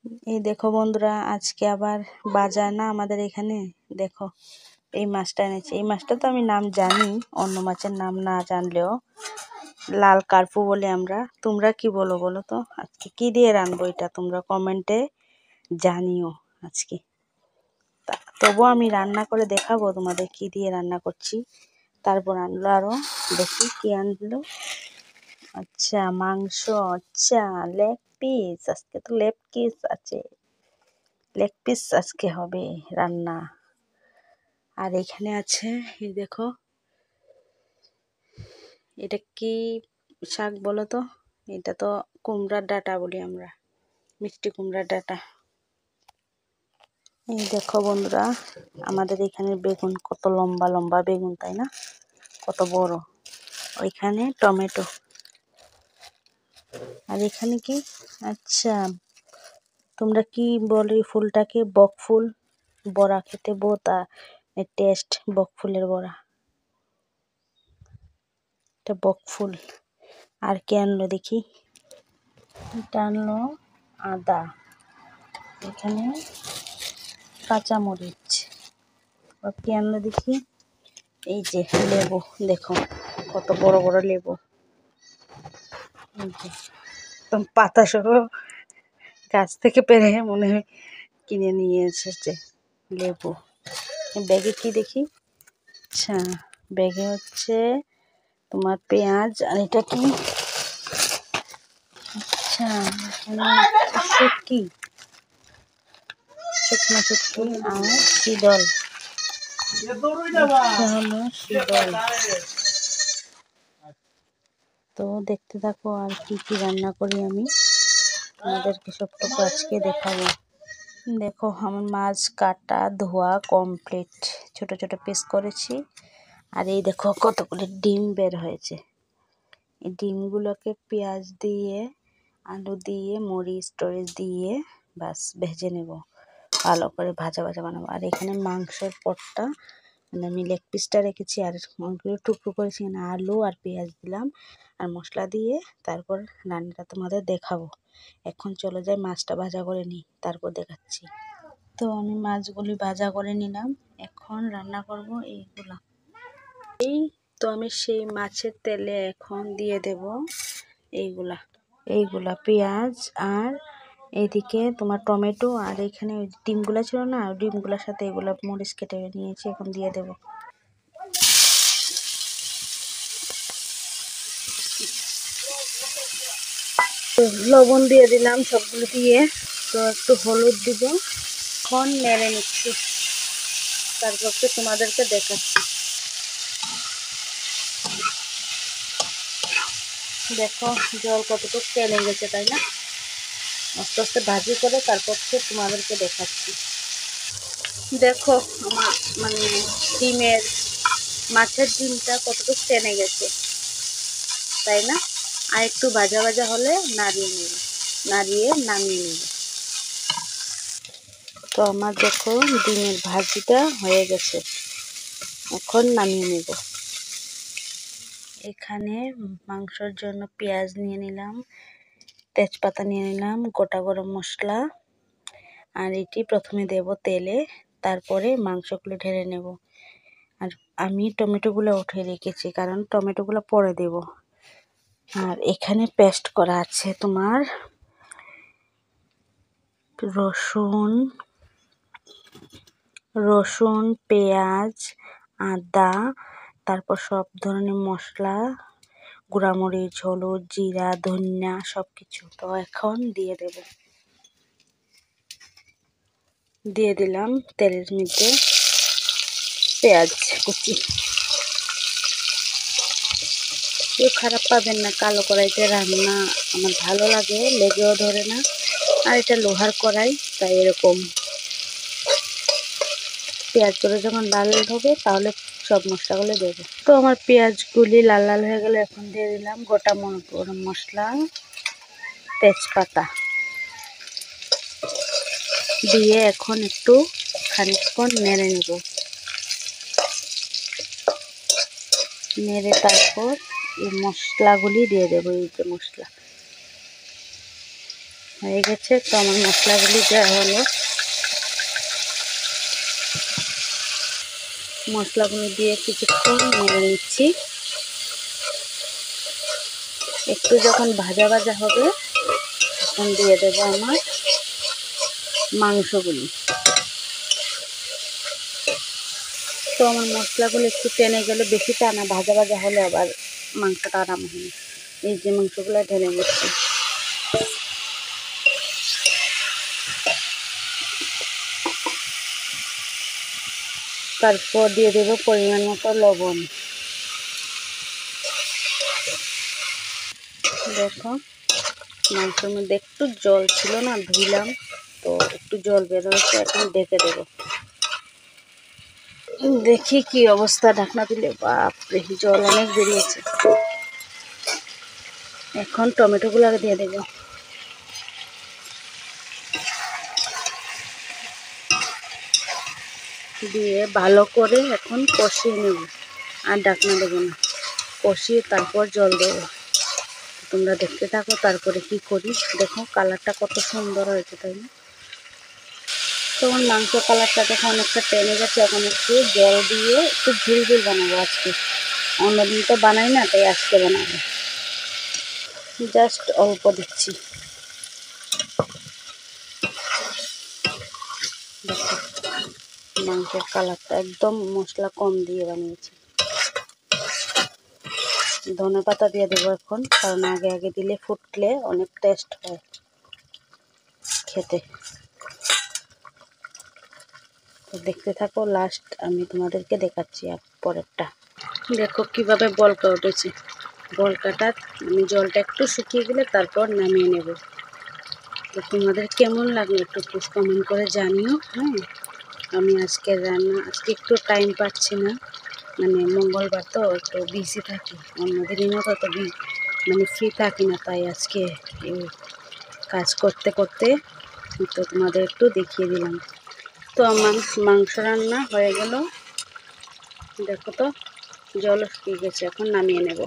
এই দেখো বন্ধুরা, আজকে আবার বাজার না আমাদের এখানে। দেখো এই মাছটা এনেছি। এই মাছটা তো আমি নাম জানি, অন্য মাছের নাম না জানলেও লাল কার্পু বলে আমরা। তোমরা কি বলো বলো তো? আজকে কি দিয়ে রানবো এটা তোমরা কমেন্টে জানিও আজকে। তবুও আমি রান্না করে দেখাবো তোমাদের কি দিয়ে রান্না করছি। তারপর আনলো আরো, দেখি কি আনলো। আচ্ছা মাংস, আচ্ছা লেগ পিস। আজকে তো লেগ পিস আছে, লেগ পিস আজকে হবে রান্না। আর এখানে আছে এই দেখো, এটা কি শাক বলো তো? এটা তো কুমড়ার ডাঁটা বলি আমরা, মিষ্টি কুমড়ার ডাঁটা। এই দেখো বন্ধুরা, আমাদের এখানে বেগুন কত লম্বা লম্বা বেগুন, তাই না? কত বড়। ওইখানে টমেটো। আর এখানে কি? আচ্ছা তোমরা কি বলে ফুলটাকে? বক ফুল। বড়া খেতে বহুত টেস্ট বক ফুলের বড়া। এটা বক ফুল। আর কে আনলো দেখি? এটা আনলো আদা, এখানে কাঁচামরিচ। আর কে আনলো দেখি? এই যে লেবু, দেখো কত বড় বড় লেবু। এই যে একদম পাতা সহ গাছ থেকে পেরে মনে হয় কিনে নিয়ে এসেছে লেবু। ব্যাগে কি দেখি? আচ্ছা ব্যাগে হচ্ছে তোমার পেঁয়াজ। আর এটা কি? আচ্ছা শুটকি, শুকনো শুটকি আর শীতল। হলো শীতল। তো দেখতে থাকো আর কি কি রান্না করি আমি, তোমাদেরকে সবটুকু আজকে দেখাবো। দেখো আমার মাছ কাটা ধোয়া কমপ্লিট, ছোট ছোট পিস করেছি। আর এই দেখো কতগুলো ডিম বের হয়েছে। এই ডিমগুলোকে পেঁয়াজ দিয়ে, আলু দিয়ে, মরিচ টরিচ দিয়ে বাস ভেজে নেব, ভালো করে ভাজা ভাজা বানাবো। আর এখানে মাংসের পটটা, মানে আমি লেগ পিসটা রেখেছি আর মাংসগুলো টুকরো করেছি। এখানে আলু আর পেঁয়াজ দিলাম আর মশলা দিয়ে তারপর রান্নাটা তোমাদের দেখাবো। এখন চলে যাই মাছটা ভাজা করে নিই, তারপর দেখাচ্ছি। তো আমি মাছগুলি ভাজা করে নিলাম, এখন রান্না করব এইগুলা। এই তো আমি সেই মাছের তেলে এখন দিয়ে দেব এইগুলা এইগুলা পেঁয়াজ। আর এইদিকে তোমার টমেটো। আর এখানে ওই ডিমগুলো ছিল না, ডিমগুলোর সাথে এগুলো মরিচ কেটে নিয়েছি, এখন দিয়ে দেব। তো লবণ দিয়ে দিলাম সবগুলো দিয়ে। তো একটু হলুদ দিব, এখন নেড়ে নিচ্ছি, তারপর তো তোমাদেরকে দেখাচ্ছি। দেখো জল কতটুকু টেনে গেছে, তাই না? আস্তে আস্তে ভাজি করে তারপর তো তোমাদেরকে দেখাচ্ছি। দেখো আমার মানে ডিমের, মাছের ডিমটা কতটুকু টেনে গেছে, তাই না? আর একটু ভাজা ভাজা হলে নাড়িয়ে নেবে, নাড়িয়ে নামিয়ে নেবে। তো আমার দেখো ডিমের ভাজিটা হয়ে গেছে, এখন নামিয়ে নেব। এখানে মাংসর জন্য পেঁয়াজ নিয়ে নিলাম, তেজপাতা নিয়ে নিলাম, গোটা গরম মশলা। আর এটি প্রথমে দেব তেলে, তারপরে মাংসগুলো ঢেলে নেব। আর আমি টমেটোগুলো উঠিয়ে রেখেছি, কারণ টমেটোগুলো পরে দেব। আর এখানে পেস্ট করা আছে তোমার রসুন, পেঁয়াজ, আদা, তারপর সব ধরনের মশলা, গুঁড়ামরিচ, হলুদ, জিরা, ধনিয়া সব কিছু। তো এখন দিয়ে দেব, দিয়ে দিলাম তেলের মধ্যে পেঁয়াজ কুচি। কেউ খারাপ পাবেন না, কালো কড়াইতে রান্না আমার ভালো লাগে, লেগেও ধরে না। আর এটা লোহার কড়াই, তাই এরকম পেঁয়াজগুলো যখন লাল হবে তাহলে সব মশলাগুলো দেবো। তো আমার পেঁয়াজগুলি লাল লাল হয়ে গেলে এখন দিয়ে দিলাম গোটা গরম মশলা, তেজপাতা দিয়ে এখন একটু খানিকক্ষণ নেড়ে নেব। নেড়ে তারপর এই মশলাগুলি দিয়ে দেবো। এই যে মশলা, হয়ে গেছে। তো আমার মশলাগুলি দেওয়া হলো, মশলাগুলো দিয়ে কিছুক্ষণ নেড়ে নিচ্ছি। একটু যখন ভাজা ভাজা হবে তখন দিয়ে দেবো আমার মাংসগুলি। তো আমার মশলাগুলো একটু টেনে গেলে, বেশি টানা ভাজা ভাজা হলে আবার মাংসটা আরাম হয়। এই যে মাংসগুলো ঢেলে নিচ্ছি। তারপর দিয়ে দেবো পরিমাণ মতো লবণ। দেখো মাংসের মধ্যে একটু জল ছিল না, ধুইলাম তো একটু জল বেরোচ্ছে। এখন ঢেকে দেবো, দেখি কি অবস্থা। ঢাকনা দিলে বাপরে জল অনেক বেরিয়েছে। এখন টমেটোগুলো দিয়ে দেবো, দিয়ে ভালো করে এখন কষিয়ে নেব। আর ঢাকনা দেবো না, কষিয়ে তারপর জল দেবো। তোমরা দেখতে থাকো তারপরে কি করি। দেখো কালারটা কত সুন্দর হয়েছে, তাই না? তখন মাংস কালারটা দেখো অনেকটা টেনে গেছে। এখন একটু জল দিয়ে একটু ঝুল ঝুল বানাবো আজকে। অন্যদিন তো বানাই না, তাই আজকে বানাবো। জাস্ট অল্প দিচ্ছি। দেখো মাংসের কালারটা একদম মশলা কম দিয়ে বানিয়েছি। ধনেপাতা দিয়ে দেবো এখন, কারণ আগে আগে দিলে ফুটলে অনেক টেস্ট হয় খেতে। তো দেখতে থাকো, লাস্ট আমি তোমাদেরকে দেখাচ্ছি আর পরেরটা। দেখো কিভাবে বলকা উঠেছে। বলকাটা মানে জলটা একটু শুকিয়ে গেলে তারপর নামিয়ে নেব। তো তোমাদের কেমন লাগলো একটু প্লিজ কমেন্ট করে জানিও। হ্যাঁ, আমি আজকের রান্না, আজকে একটু টাইম পাচ্ছি না, মানে মঙ্গলবার তো একটু বিজি থাকি। অন্যদিনও তত মানে ফ্রি থাকি না, তাই আজকে এই কাজ করতে করতে তো তোমাদের একটু দেখিয়ে দিলাম। তো আমার মাংস রান্না হয়ে গেল। দেখো তো জল শুকিয়ে গেছে, এখন নামিয়ে নেব।